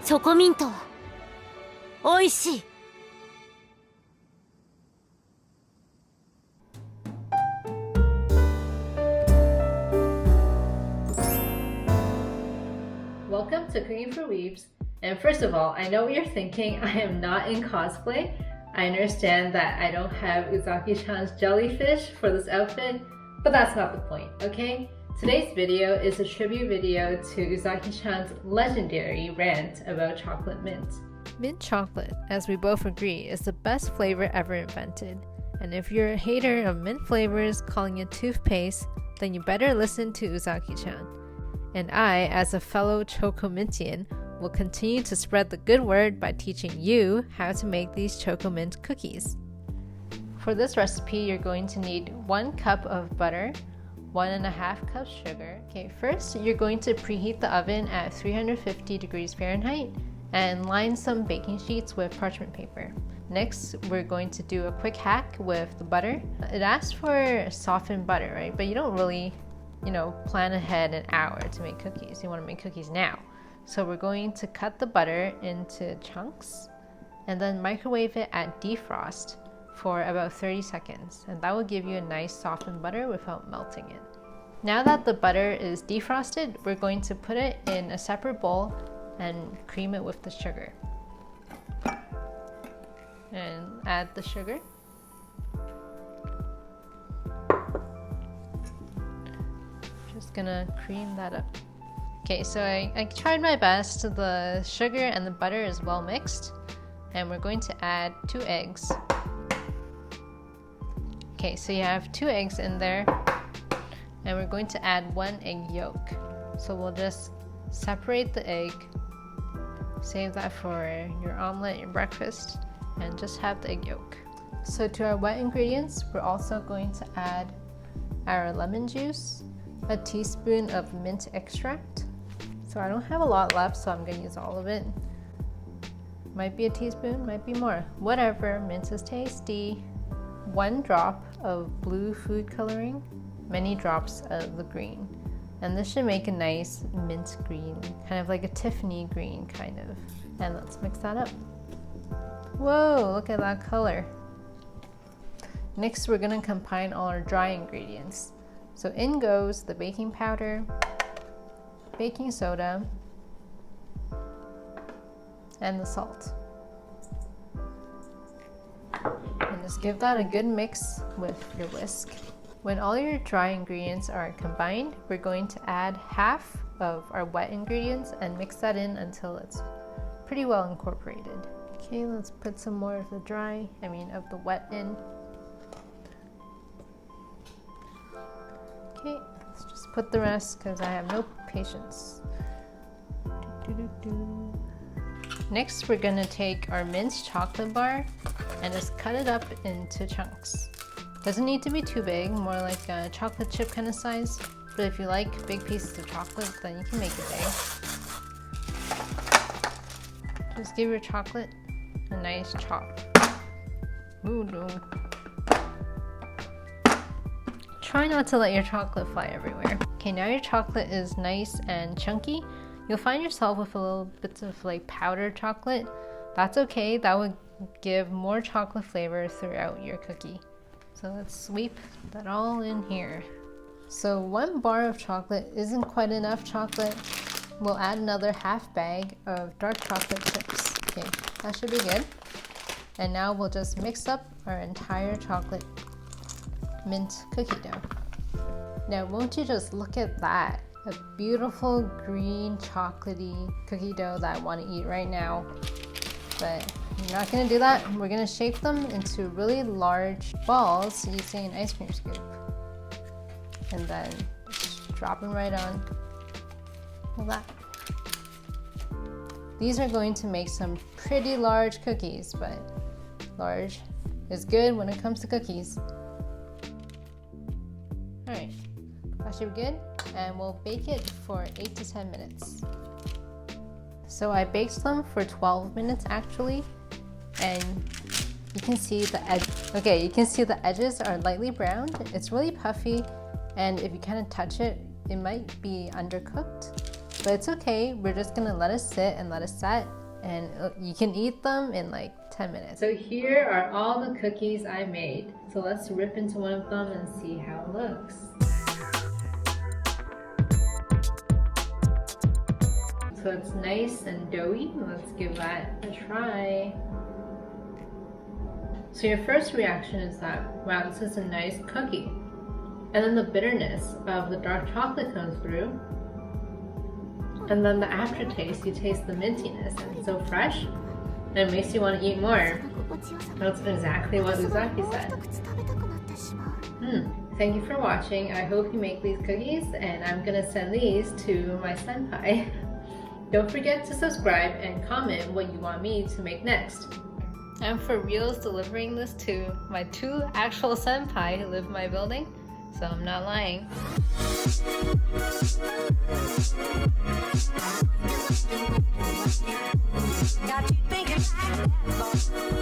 チョコミントおいしい。Welcome to Cooking for Weebs. And first of all, I know what you're thinking. I am not in cosplay. I understand that I don't have Uzaki-chan's jellyfish for this outfit, but that's not the point, okay? Today's video is a tribute video to Uzaki-chan's legendary rant about chocolate mint. Mint chocolate, as we both agree, is the best flavor ever invented. And if you're a hater of mint flavors calling it toothpaste, then you better listen to Uzaki-chan. And I, as a fellow choco-mintian, will continue to spread the good word by teaching you how to make these choco-mint cookies. For this recipe, you're going to need 1 cup of butter, 1.5 cups sugar. Okay, first you're going to preheat the oven at 350 degrees Fahrenheit and line some baking sheets with parchment paper. Next, we're going to do a quick hack with the butter. It asks for softened butter, right? But you don't really, plan ahead an hour to make cookies. You want to make cookies now. So we're going to cut the butter into chunks and then microwave it at defrost for about 30 seconds, and that will give you a nice softened butter without melting it. Now that the butter is defrosted, we're going to put it in a separate bowl and cream it with the sugar. And add the sugar. Just gonna cream that up. Okay, so I tried my best. The sugar and the butter is well mixed, and we're going to add 2 eggs. Okay, so you have 2 eggs in there, and we're going to add 1 egg yolk. So we'll just separate the egg, save that for your omelet, your breakfast, and just have the egg yolk. So to our wet ingredients, we're also going to add our lemon juice, a teaspoon of mint extract. So I don't have a lot left, so I'm gonna use all of it. Might be a teaspoon, might be more. Whatever, mint is tasty. 1 drop of blue food coloring, many drops of the green. And this should make a nice mint green, kind of like a Tiffany green kind of. And let's mix that up. Whoa, look at that color. Next, we're gonna combine all our dry ingredients. So in goes the baking powder, baking soda, and the salt. And just give that a good mix with your whisk. When all your dry ingredients are combined, we're going to add half of our wet ingredients and mix that in until it's pretty well incorporated. Okay, let's put some more of the wet in. Okay, let's just put the rest because I have no patience. Next, we're gonna take our minced chocolate bar and just cut it up into chunks. Doesn't need to be too big, more like a chocolate chip kind of size. But if you like big pieces of chocolate, then you can make it big. Just give your chocolate a nice chop. Ooh, no. Try not to let your chocolate fly everywhere. Okay, now your chocolate is nice and chunky. You'll find yourself with a little bits of powdered chocolate. That's okay, that would give more chocolate flavor throughout your cookie. So let's sweep that all in here. So 1 bar of chocolate isn't quite enough chocolate. We'll add another half bag of dark chocolate chips. Okay, that should be good. And now we'll just mix up our entire chocolate mint cookie dough. Now won't you just look at that? A beautiful green chocolatey cookie dough that I want to eat right now. But I'm not going to do that. We're going to shape them into really large balls using an ice cream scoop. And then just drop them right on. Like that. These are going to make some pretty large cookies, but large is good when it comes to cookies. Alright, that should be good. And we'll bake it for 8 to 10 minutes. So I baked them for 12 minutes actually, and you can see the edge. Okay, you can see the edges are lightly browned. It's really puffy, and if you kind of touch it, it might be undercooked, but it's okay. We're just gonna let it sit and let it set and you can eat them in like 10 minutes. So here are all the cookies I made. So let's rip into one of them and see how it looks. So it's nice and doughy. Let's give that a try. So your first reaction is that, wow, this is a nice cookie. And then the bitterness of the dark chocolate comes through. And then the aftertaste, you taste the mintiness, and it's so fresh, and it makes you want to eat more. That's exactly what Uzaki said. Thank you for watching. I hope you make these cookies, and I'm gonna send these to my senpai. Don't forget to subscribe and comment what you want me to make next. I'm for reals delivering this to my 2 actual senpai who live in my building, so I'm not lying. Got you thinking like that, boy.